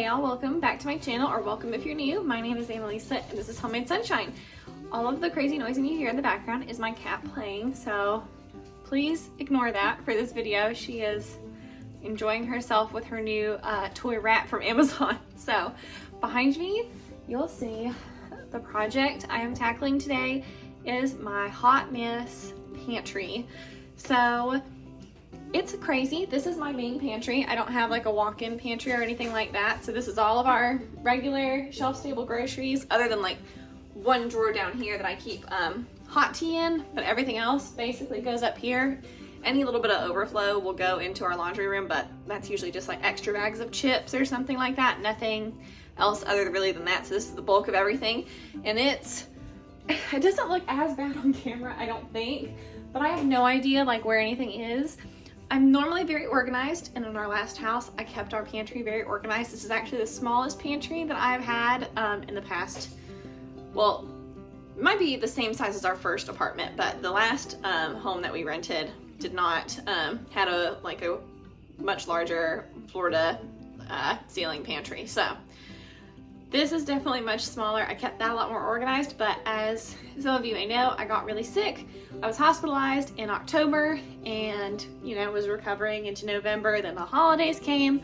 Hey y'all, welcome back to my channel, or welcome if you're new. My name is Annalisa and this is Homemade Sunshine. All of the crazy noising you hear in the background is my cat playing, so please ignore that for this video. She is enjoying herself with her new toy rat from Amazon. So behind me, you'll see the project I am tackling today is my hot mess pantry. So it's crazy. This is my main pantry. I don't have like a walk-in pantry or anything like that. So this is all of our regular shelf-stable groceries, other than like one drawer down here that I keep hot tea in, but everything else basically goes up here. Any little bit of overflow will go into our laundry room, but that's usually just like extra bags of chips or something like that. Nothing else other really than that. So this is the bulk of everything. And it doesn't look as bad on camera, I don't think, but I have no idea like where anything is. I'm normally very organized, and in our last house, I kept our pantry very organized. This is actually the smallest pantry that I've had in the past. Well, it might be the same size as our first apartment, but the last home that we rented did not had a much larger Florida ceiling pantry. So this is definitely much smaller. I kept that a lot more organized, but as some of you may know, I got really sick. I was hospitalized in October and, was recovering into November. Then the holidays came,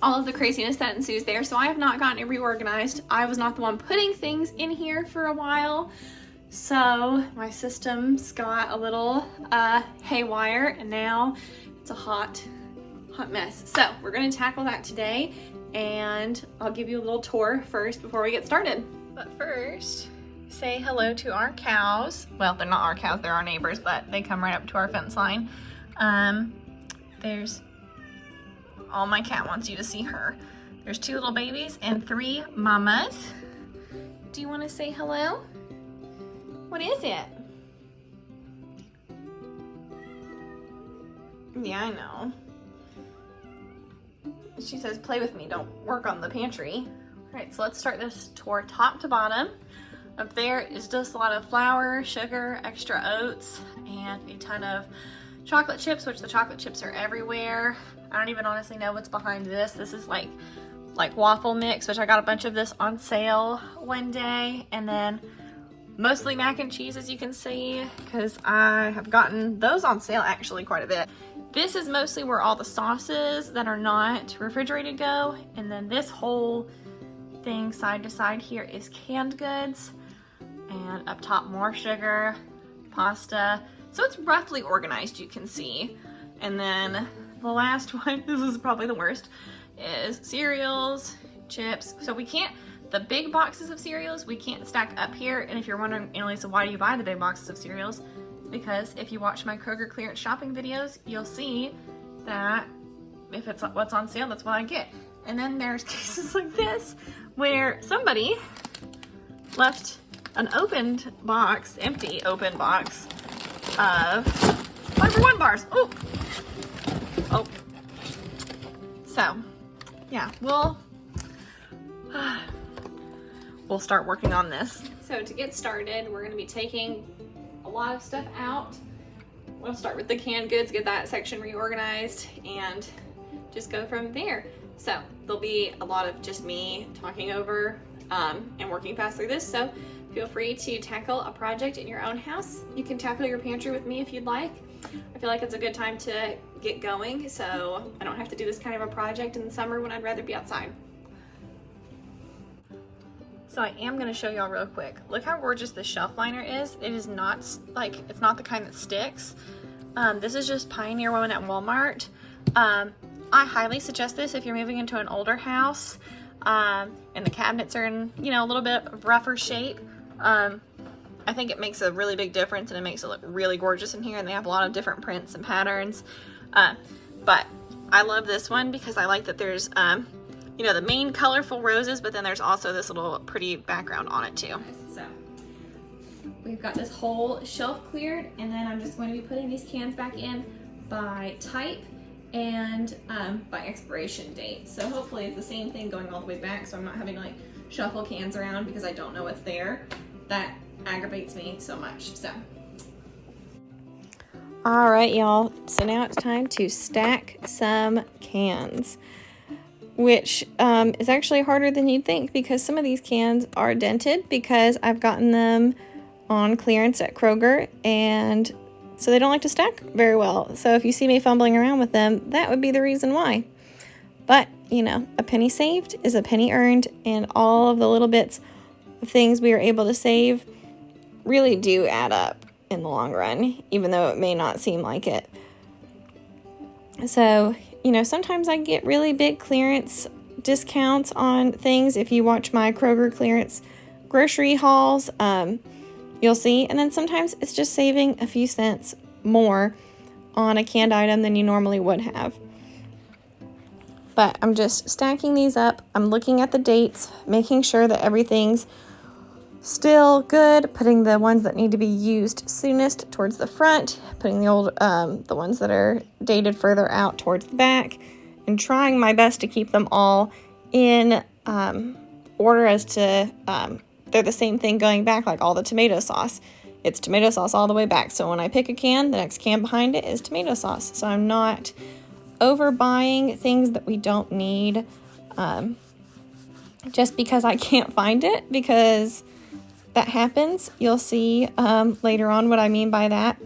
all of the craziness that ensues there. So I have not gotten it reorganized. I was not the one putting things in here for a while. So my system's got a little haywire, and now it's a hot mess. So we're gonna tackle that today, and I'll give you a little tour first before we get started. But first, say hello to our cows. Well, they're not our cows, they're our neighbors, but they come right up to our fence line. There's, all my cat wants you to see her. There's 2 little babies and 3 mamas. Do you want to say hello? What is it? Yeah, I know. She says, play with me, don't work on the pantry. All right, so let's start this tour top to bottom. Up there is just a lot of flour, sugar, extra oats, and a ton of chocolate chips, which the chocolate chips are everywhere. I don't even honestly know what's behind this. This is like waffle mix, which I got a bunch of this on sale one day. And then mostly mac and cheese, as you can see, because I have gotten those on sale actually quite a bit. This is mostly where all the sauces that are not refrigerated go. And then this whole thing side to side here is canned goods. And up top, more sugar, pasta. So it's roughly organized, you can see. And then the last one, this is probably the worst, is cereals, chips. So we can't, the big boxes of cereals, we can't stack up here. And if you're wondering, Annalisa, why do you buy the big boxes of cereals? Because if you watch my Kroger clearance shopping videos, you'll see that if it's what's on sale, that's what I get. And then there's cases like this where somebody left an opened box, empty open box of 5-for-1 bars. Oh. So, yeah, we'll start working on this. So to get started, we're gonna be taking a lot of stuff out. We'll start with the canned goods, get that section reorganized, and just go from there. So there'll be a lot of just me talking over and working fast through this. So feel free to tackle a project in your own house. You can tackle your pantry with me if you'd like. I feel like it's a good time to get going, so I don't have to do this kind of a project in the summer when I'd rather be outside. So I am gonna show y'all real quick. Look how gorgeous this shelf liner is. It is not it's not the kind that sticks. This is just Pioneer Woman at Walmart. I highly suggest this if you're moving into an older house and the cabinets are in, a little bit of rougher shape. I think it makes a really big difference, and it makes it look really gorgeous in here, and they have a lot of different prints and patterns. But I love this one because I like that there's the main colorful roses, but then there's also this little pretty background on it too. So we've got this whole shelf cleared, and then I'm just going to be putting these cans back in by type and by expiration date. So hopefully it's the same thing going all the way back, so I'm not having to like shuffle cans around because I don't know what's there. That aggravates me so much. So all right, y'all, so now it's time to stack some cans. which is actually harder than you'd think because some of these cans are dented because I've gotten them on clearance at Kroger, and so they don't like to stack very well. So if you see me fumbling around with them, that would be the reason why. But, you know, a penny saved is a penny earned, and all of the little bits of things we are able to save really do add up in the long run, even though it may not seem like it. So, you know, sometimes I get really big clearance discounts on things. If you watch my Kroger clearance grocery hauls, you'll see. And then sometimes it's just saving a few cents more on a canned item than you normally would have. But I'm just stacking these up. I'm looking at the dates, making sure that everything's still good, putting the ones that need to be used soonest towards the front, putting the ones that are dated further out towards the back, and trying my best to keep them all in order as to they're the same thing going back, like all the tomato sauce. It's tomato sauce all the way back. So when I pick a can, the next can behind it is tomato sauce. So I'm not overbuying things that we don't need just because I can't find it, because that happens. You'll see later on what I mean by that,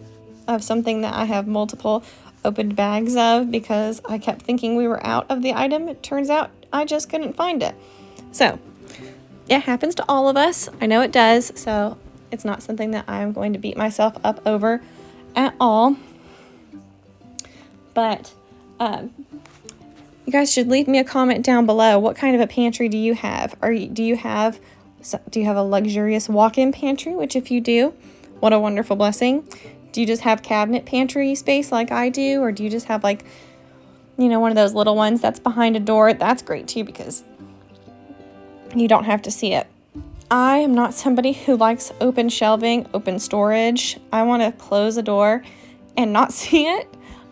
of something that I have multiple opened bags of because I kept thinking we were out of the item. It turns out I just couldn't find it. So it happens to all of us. I know it does. So it's not something that I'm going to beat myself up over at all. But you guys should leave me a comment down below. What kind of a pantry do you have? Do you have a luxurious walk-in pantry? Which if you do, what a wonderful blessing. Do you just have cabinet pantry space like I do? Or do you just have, like, you know, one of those little ones that's behind a door? That's great too, because you don't have to see it. I am not somebody who likes open shelving, open storage. I want to close a door and not see it.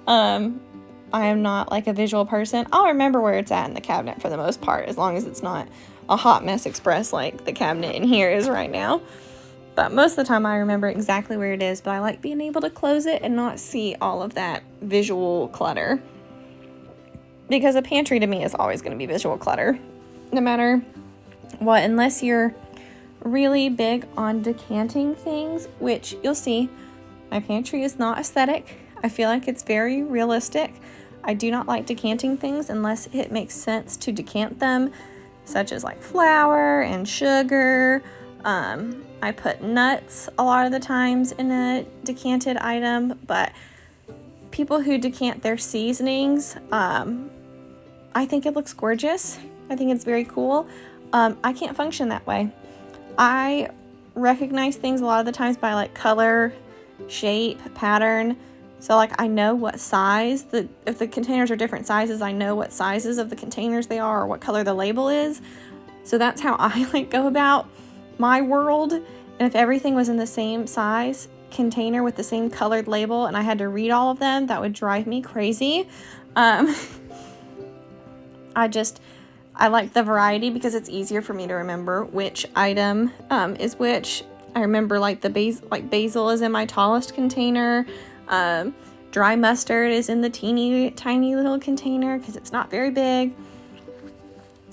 I am not like a visual person. I'll remember where it's at in the cabinet for the most part, as long as it's not a hot mess express like the cabinet in here is right now. But most of the time I remember exactly where it is, but I like being able to close it and not see all of that visual clutter. Because a pantry to me is always going to be visual clutter, no matter what, unless you're really big on decanting things, which you'll see my pantry is not aesthetic. I feel like it's very realistic. I do not like decanting things unless it makes sense to decant them, such as like flour and sugar. I put nuts a lot of the times in a decanted item, but people who decant their seasonings, I think it looks gorgeous. I think it's very cool. I can't function that way. I recognize things a lot of the times by like color, shape, pattern. So like I know what size, if the containers are different sizes, I know what sizes of the containers they are or what color the label is. So that's how I like go about my world. And if everything was in the same size container with the same colored label and I had to read all of them, that would drive me crazy. I like the variety because it's easier for me to remember which item is which. I remember like basil is in my tallest container. Dry mustard is in the teeny tiny little container because it's not very big.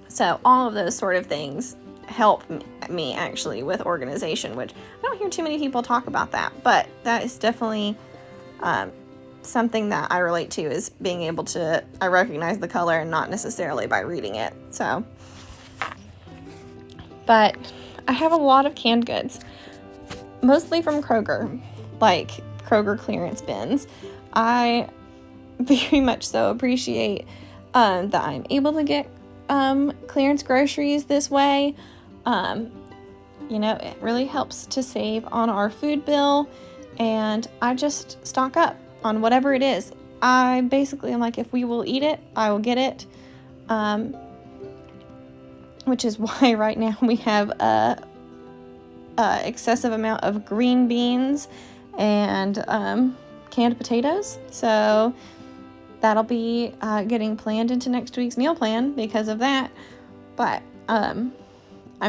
So all of those sort of things help me actually with organization, which I don't hear too many people talk about that, but that is definitely something that I relate to, is being able to, I recognize the color and not necessarily by reading it. So, but I have a lot of canned goods, mostly from Kroger, like Kroger clearance bins. I very much so appreciate that I'm able to get clearance groceries this way. You know, it really helps to save on our food bill, and I just stock up on whatever it is. I basically am like, if we will eat it, I will get it. Which is why right now we have a excessive amount of green beans and canned potatoes. So that'll be getting planned into next week's meal plan because of that. But I'm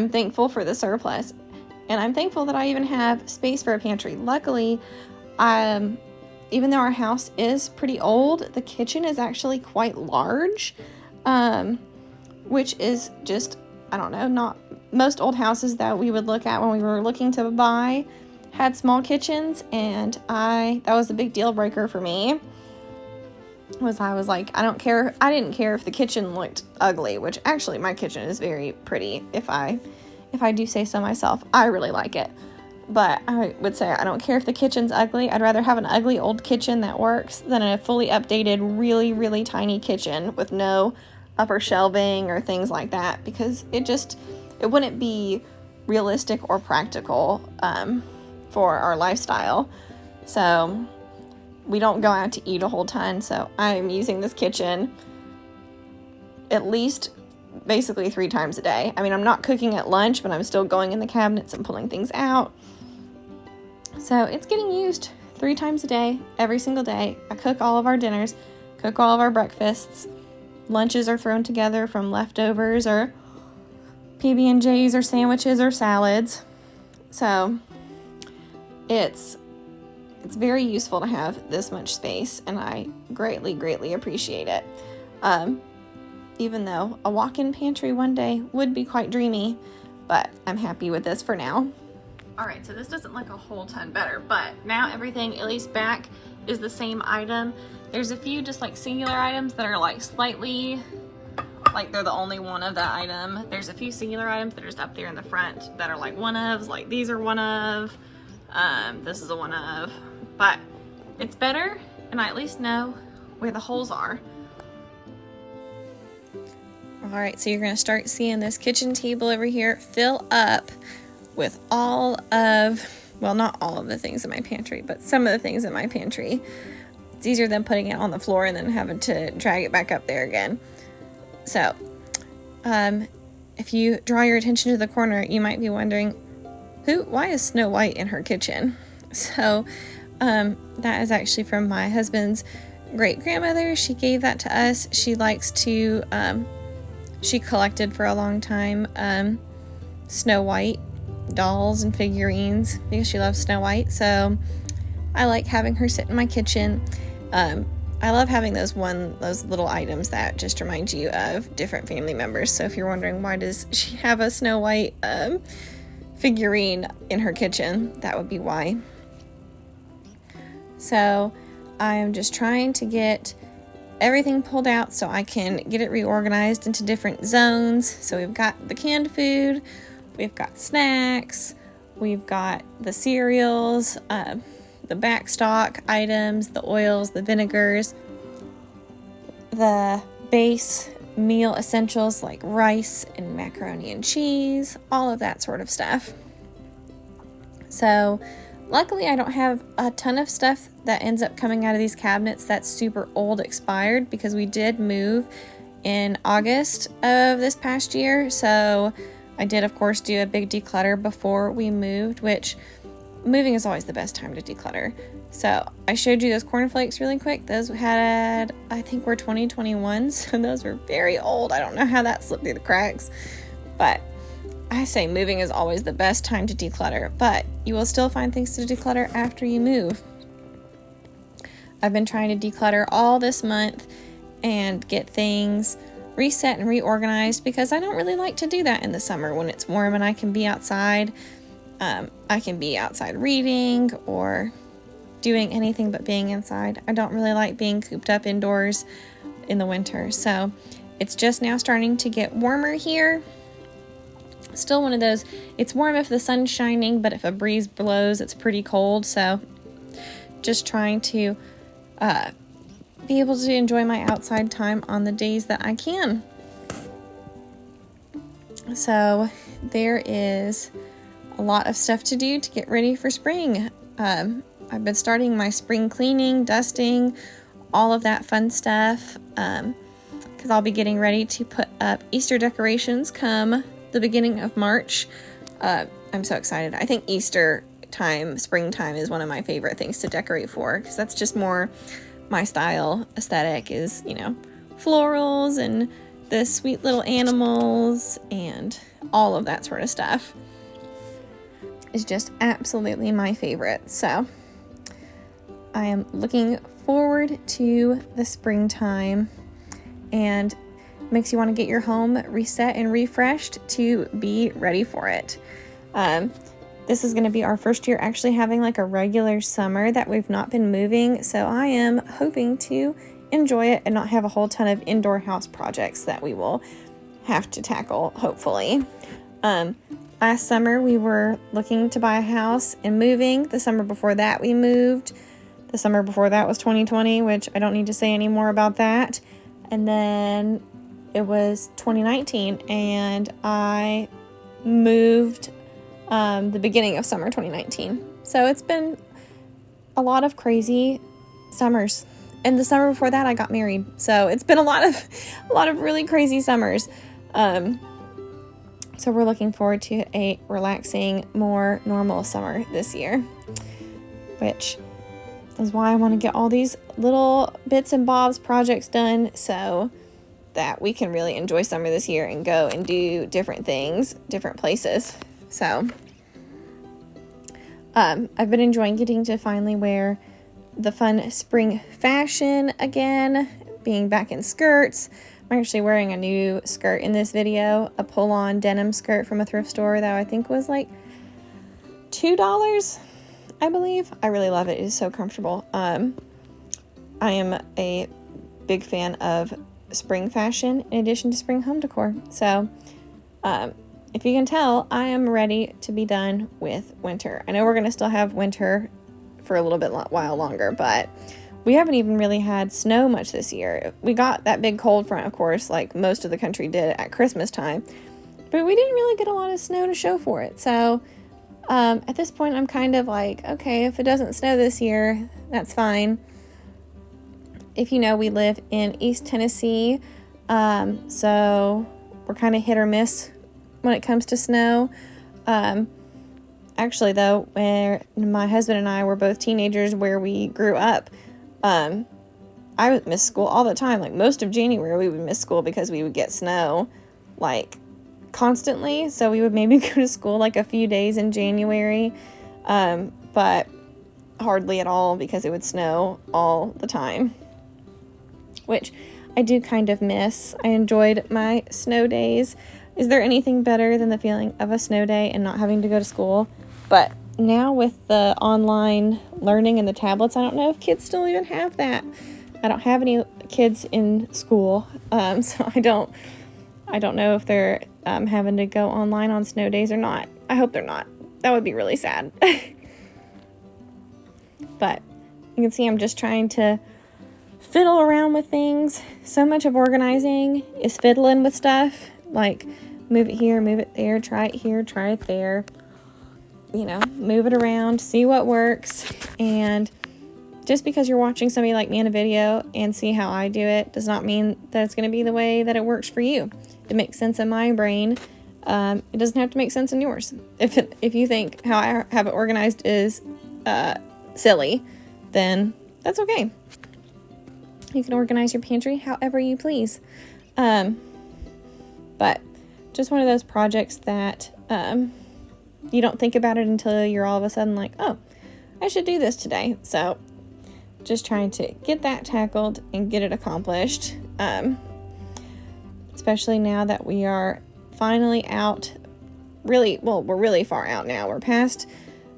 thankful for the surplus, and I'm thankful that I even have space for a pantry. Luckily, even though our house is pretty old, the kitchen is actually quite large. which is just, I don't know, not most old houses that we would look at when we were looking to buy had small kitchens, and that was a big deal breaker for me. I was like, I didn't care if the kitchen looked ugly, which actually my kitchen is very pretty, if I do say so myself. I really like it. But I would say I don't care if the kitchen's ugly. I'd rather have an ugly old kitchen that works than a fully updated, really, really tiny kitchen with no upper shelving or things like that, because it wouldn't be realistic or practical for our lifestyle. So we don't go out to eat a whole ton, so I'm using this kitchen at least basically 3 times a day. I mean, I'm not cooking at lunch, but I'm still going in the cabinets and pulling things out. So it's getting used 3 times a day, every single day. I cook all of our dinners, cook all of our breakfasts. Lunches are thrown together from leftovers or PB&Js or sandwiches or salads. So it's very useful to have this much space, and I greatly, greatly appreciate it. Even though a walk-in pantry one day would be quite dreamy, but I'm happy with this for now. All right, so this doesn't look a whole ton better, but now everything, at least back, is the same item. There's a few just like singular items that are like slightly, like they're the only one of that item. There's a few singular items that are just up there in the front that are like one ofs, like these are one of, this is a one of, but it's better, and I at least know where the holes are. All right, so you're gonna start seeing this kitchen table over here fill up with all of, well, not all of the things in my pantry, but some of the things in my pantry. It's easier than putting it on the floor and then having to drag it back up there again. So, if you draw your attention to the corner, you might be wondering, why is Snow White in her kitchen? So, that is actually from my husband's great-grandmother. She gave that to us. She likes to, she collected for a long time, Snow White dolls and figurines because she loves Snow White. So I like having her sit in my kitchen. I love having those little items that just remind you of different family members. So if you're wondering why does she have a Snow White figurine in her kitchen, that would be why. So I am just trying to get everything pulled out so I can get it reorganized into different zones. So we've got the canned food, we've got snacks, we've got the cereals, the back stock items, the oils, the vinegars, the base meal essentials like rice and macaroni and cheese, all of that sort of stuff. So luckily I don't have a ton of stuff that ends up coming out of these cabinets that's super old expired, because we did move in August of this past year. So I did, of course, do a big declutter before we moved, which moving is always the best time to declutter. So I showed you those cornflakes really quick. Those had, I think, were 2021, so those were very old. I don't know how that slipped through the cracks, but I say moving is always the best time to declutter, but you will still find things to declutter after you move. I've been trying to declutter all this month and get things reset and reorganized, because I don't really like to do that in the summer when it's warm and I can be outside. I can be outside reading or doing anything but being inside. I don't really like being cooped up indoors in the winter. So it's just now starting to get warmer here. Still one of those, it's warm if the sun's shining, but if a breeze blows, it's pretty cold. So just trying to be able to enjoy my outside time on the days that I can. So there is a lot of stuff to do to get ready for spring. I've been starting my spring cleaning, dusting, all of that fun stuff, because I'll be getting ready to put up Easter decorations come the beginning of March. I'm so excited. I think Easter time, springtime, is one of my favorite things to decorate for, because that's just more my style aesthetic, is, you know, florals and the sweet little animals and all of that sort of stuff is just absolutely my favorite. So I am looking forward to the springtime, and makes you want to get your home reset and refreshed to be ready for it. This is going to be our first year actually having like a regular summer that we've not been moving, so I am hoping to enjoy it and not have a whole ton of indoor house projects that we will have to tackle, hopefully. Last summer we were looking to buy a house and moving. The summer before that we moved. The summer before that was 2020, which I don't need to say any more about that. And then it was 2019 and I moved the beginning of summer 2019. So it's been a lot of crazy summers. And the summer before that I got married. So it's been a lot of really crazy summers. So we're looking forward to a relaxing, more normal summer this year, which is why I want to get all these little bits and bobs projects done so that we can really enjoy summer this year and go and do different things, different places. So I've been enjoying getting to finally wear the fun spring fashion again, being back in skirts. I'm actually wearing a new skirt in this video, a pull-on denim skirt from a thrift store that I think was like $2, I believe. I really love it. It is so comfortable. I am a big fan of spring fashion in addition to spring home decor. So if you can tell, I am ready to be done with winter. I know we're going to still have winter for a little bit while longer, but we haven't even really had snow much this year. We got that big cold front, of course, like most of the country did at Christmas time, but we didn't really get a lot of snow to show for it. So at this point, I'm kind of like, okay, if it doesn't snow this year, that's fine. If you know, we live in East Tennessee, so we're kind of hit or miss when it comes to snow. Actually, though, where my husband and I were both teenagers where we grew up, I would miss school all the time. Like most of January, we would miss school because we would get snow, like constantly. So we would maybe go to school like a few days in January, but hardly at all because it would snow all the time, which I do kind of miss. I enjoyed my snow days. Is there anything better than the feeling of a snow day and not having to go to school? But now with the online learning and the tablets, I don't know if kids still even have that. I don't have any kids in school, so I don't know if they're having to go online on snow days or not. I hope they're not. That would be really sad. But you can see I'm just trying to fiddle around with things. So much of organizing is fiddling with stuff, like move it here, move it there, try it here, try it there, you know, move it around, see what works. And just because you're watching somebody like me in a video and see how I do it does not mean that it's going to be the way that it works for you. It makes sense in my brain. It doesn't have to make sense in yours. If you think how I have it organized is silly, then that's okay. You can organize your pantry however you please. But just one of those projects that you don't think about it until you're all of a sudden like, oh, I should do this today. So just trying to get that tackled and get it accomplished. Especially now that we are finally out, we're really far out now. We're past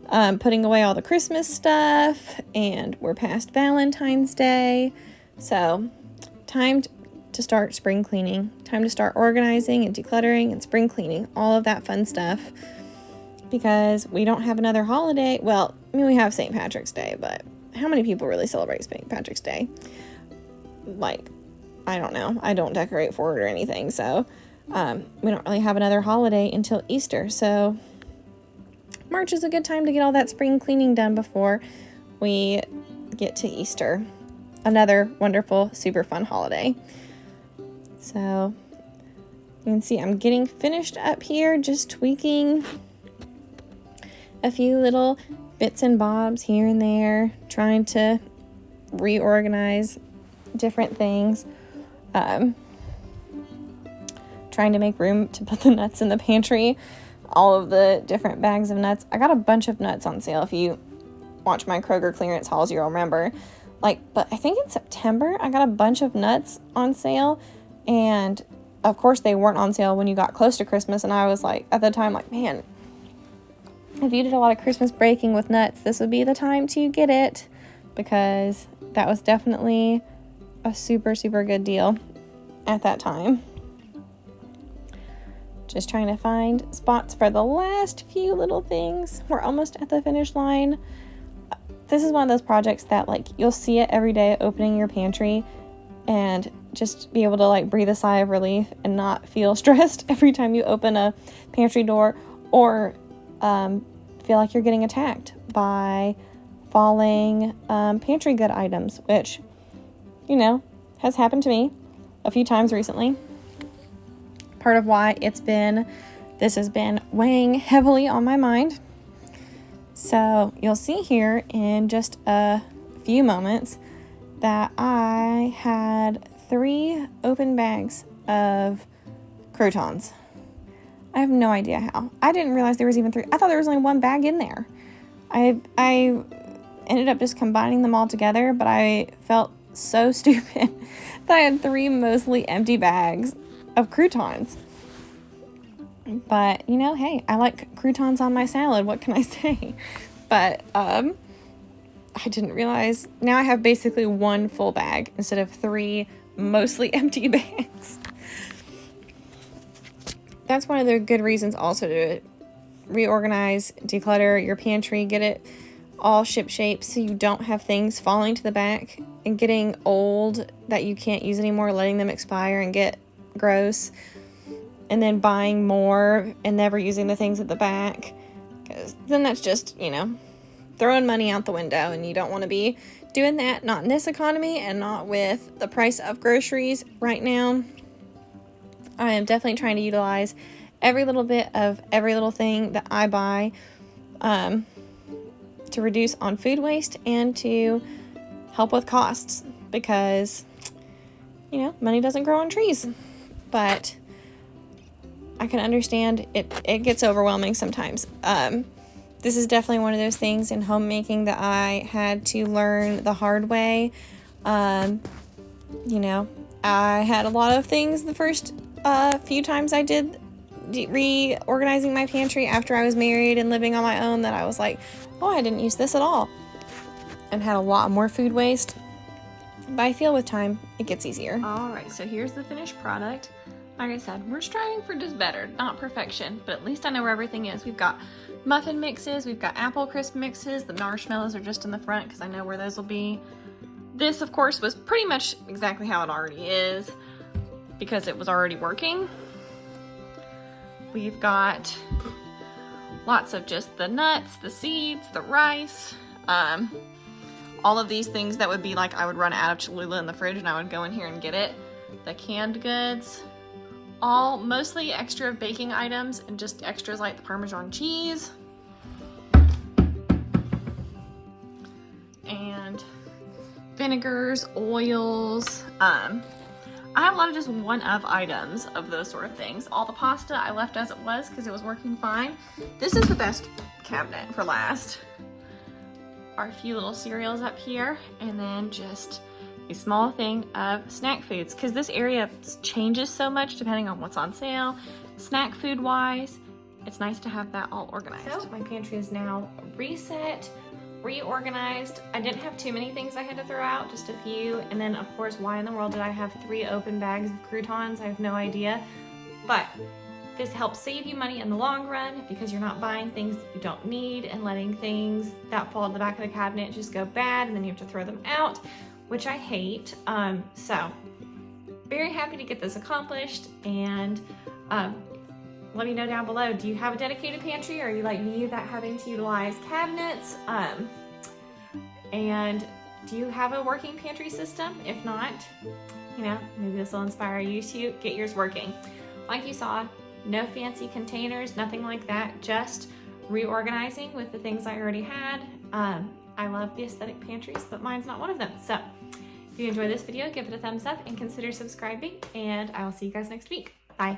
putting away all the Christmas stuff and we're past Valentine's Day. So time to start spring cleaning, time to start organizing and decluttering and spring cleaning, all of that fun stuff, because we don't have another holiday. Well, I mean, we have St. Patrick's Day, but how many people really celebrate St. Patrick's Day? Like, I don't know. I don't decorate for it or anything, so we don't really have another holiday until Easter. So March is a good time to get all that spring cleaning done before we get to Easter. Another wonderful, super fun holiday. So you can see I'm getting finished up here, just tweaking a few little bits and bobs here and there, trying to reorganize different things, trying to make room to put the nuts in the pantry, all of the different bags of nuts. I got a bunch of nuts on sale. If you watch my Kroger clearance hauls, you'll remember. But I think in September, I got a bunch of nuts on sale, and of course they weren't on sale when you got close to Christmas, and I was like, at the time, like, man, if you did a lot of Christmas breaking with nuts, this would be the time to get it, because that was definitely a super, super good deal at that time. Just trying to find spots for the last few little things. We're almost at the finish line. This is one of those projects that, like, you'll see it every day opening your pantry and just be able to, like, breathe a sigh of relief and not feel stressed every time you open a pantry door, or feel like you're getting attacked by falling pantry good items, which, you know, has happened to me a few times recently. Part of why this has been weighing heavily on my mind. So you'll see here in just a few moments that I had 3 open bags of croutons. I have no idea how. I didn't realize there was even 3. I thought there was only 1 bag in there. I ended up just combining them all together, but I felt so stupid that I had 3 mostly empty bags of croutons. But, you know, hey, I like croutons on my salad. What can I say? But I didn't realize. Now I have basically 1 full bag instead of 3 mostly empty bags. That's one of the good reasons also to reorganize, declutter your pantry, get it all ship-shape so you don't have things falling to the back and getting old that you can't use anymore, letting them expire and get gross, and then buying more and never using the things at the back, because then that's just, you know, throwing money out the window, and you don't want to be doing that, not in this economy and not with the price of groceries right now. I am definitely trying to utilize every little bit of every little thing that I buy to reduce on food waste and to help with costs, because, you know, money doesn't grow on trees. But I can understand it gets overwhelming sometimes. This is definitely one of those things in homemaking that I had to learn the hard way. You know, I had a lot of things the first few times I did reorganizing my pantry after I was married and living on my own, that I was like, oh, I didn't use this at all, and had a lot more food waste. But I feel with time it gets easier. Alright, so here's the finished product. Like I said, we're striving for just better, not perfection, but at least I know where everything is. We've got muffin mixes, we've got apple crisp mixes, the marshmallows are just in the front because I know where those will be. This, of course, was pretty much exactly how it already is because it was already working. We've got lots of just the nuts, the seeds, the rice, all of these things that would be like I would run out of Cholula in the fridge and I would go in here and get it. The canned goods, all mostly extra baking items and just extras like the Parmesan cheese. And vinegars, oils. I have a lot of just one-of items of those sort of things. All the pasta I left as it was because it was working fine. This is the best cabinet for last. Our few little cereals up here, and then just a small thing of snack foods, because this area changes so much depending on what's on sale. Snack food wise, it's nice to have that all organized. So my pantry is now reset, reorganized. I didn't have too many things I had to throw out, just a few. And then of course, why in the world did I have 3 open bags of croutons? I have no idea. But this helps save you money in the long run because you're not buying things that you don't need and letting things that fall in the back of the cabinet just go bad and then you have to throw them out, which I hate. So very happy to get this accomplished, and let me know down below, do you have a dedicated pantry, or are you like me that having to utilize cabinets? And do you have a working pantry system? If not, you know, maybe this will inspire you to get yours working. Like you saw, no fancy containers, nothing like that, just reorganizing with the things I already had. I love the aesthetic pantries, but mine's not one of them. So if you enjoyed this video, give it a thumbs up and consider subscribing, and I will see you guys next week. Bye.